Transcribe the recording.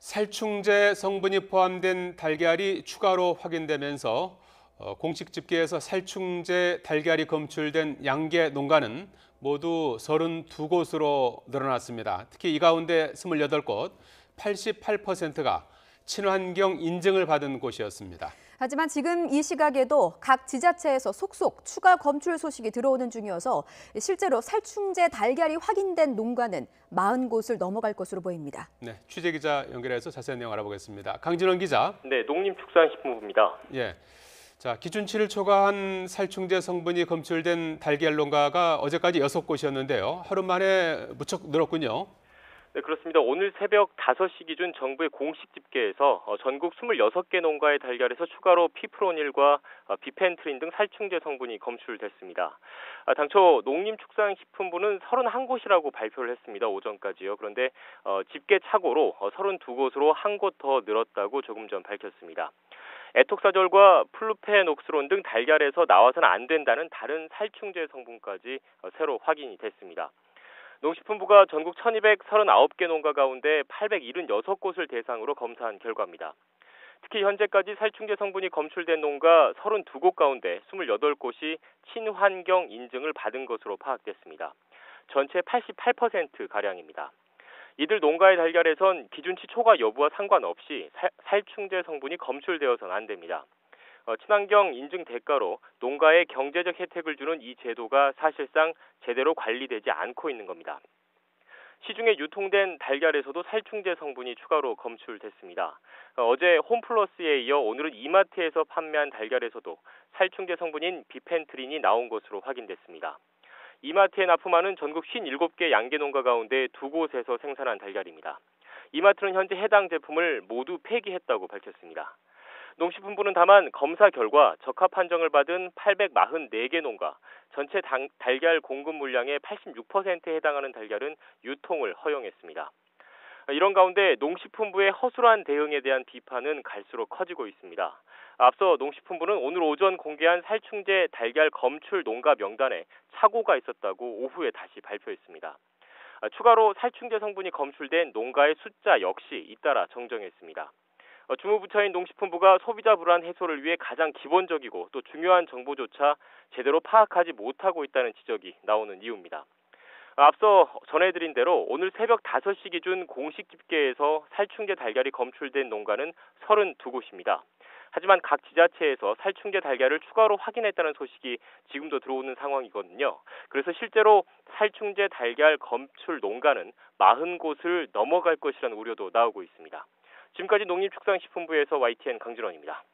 살충제 성분이 포함된 달걀이 추가로 확인되면서 공식 집계에서 살충제 달걀이 검출된 양계 농가는 모두 32곳으로 늘어났습니다. 특히 이 가운데 28곳, 88%가 친환경 인증을 받은 곳이었습니다. 하지만 지금 이 시각에도 각 지자체에서 속속 추가 검출 소식이 들어오는 중이어서 실제로 살충제 달걀이 확인된 농가는 40곳을 넘어갈 것으로 보입니다. 네, 취재기자 연결해서 자세한 내용 알아보겠습니다. 강진원 기자. 네, 농림축산식품부입니다. 예. 자, 기준치를 초과한 살충제 성분이 검출된 달걀 농가가 어제까지 6곳이었는데요. 하루 만에 무척 늘었군요. 네, 그렇습니다. 오늘 새벽 5시 기준 정부의 공식 집계에서 전국 26개 농가의 달걀에서 추가로 피프로닐과 비펜트린 등 살충제 성분이 검출됐습니다. 당초 농림축산식품부는 31곳이라고 발표를 했습니다. 오전까지요. 그런데 집계 착오로 32곳으로 한 곳 더 늘었다고 조금 전 밝혔습니다. 에톡사졸과 플루페녹스론 등 달걀에서 나와서는 안 된다는 다른 살충제 성분까지 새로 확인이 됐습니다. 농식품부가 전국 1239개 농가 가운데 876곳을 대상으로 검사한 결과입니다. 특히 현재까지 살충제 성분이 검출된 농가 32곳 가운데 28곳이 친환경 인증을 받은 것으로 파악됐습니다. 전체 88%가량입니다. 이들 농가의 달걀에선 기준치 초과 여부와 상관없이 살충제 성분이 검출되어서는 안 됩니다. 친환경 인증 대가로 농가에 경제적 혜택을 주는 이 제도가 사실상 제대로 관리되지 않고 있는 겁니다. 시중에 유통된 달걀에서도 살충제 성분이 추가로 검출됐습니다. 어제 홈플러스에 이어 오늘은 이마트에서 판매한 달걀에서도 살충제 성분인 비펜트린이 나온 것으로 확인됐습니다. 이마트에 납품하는 전국 57개 양계 농가 가운데 2곳에서 생산한 달걀입니다. 이마트는 현재 해당 제품을 모두 폐기했다고 밝혔습니다. 농식품부는 다만 검사 결과 적합 판정을 받은 844개 농가, 전체 달걀 공급 물량의 86%에 해당하는 달걀은 유통을 허용했습니다. 이런 가운데 농식품부의 허술한 대응에 대한 비판은 갈수록 커지고 있습니다. 앞서 농식품부는 오늘 오전 공개한 살충제 달걀 검출 농가 명단에 착오가 있었다고 오후에 다시 발표했습니다. 추가로 살충제 성분이 검출된 농가의 숫자 역시 잇따라 정정했습니다. 주무부처인 농식품부가 소비자 불안 해소를 위해 가장 기본적이고 또 중요한 정보조차 제대로 파악하지 못하고 있다는 지적이 나오는 이유입니다. 앞서 전해드린 대로 오늘 새벽 5시 기준 공식 집계에서 살충제 달걀이 검출된 농가는 32곳입니다. 하지만 각 지자체에서 살충제 달걀을 추가로 확인했다는 소식이 지금도 들어오는 상황이거든요. 그래서 실제로 살충제 달걀 검출 농가는 40곳을 넘어갈 것이라는 우려도 나오고 있습니다. 지금까지 농림축산식품부에서 YTN 강진원입니다.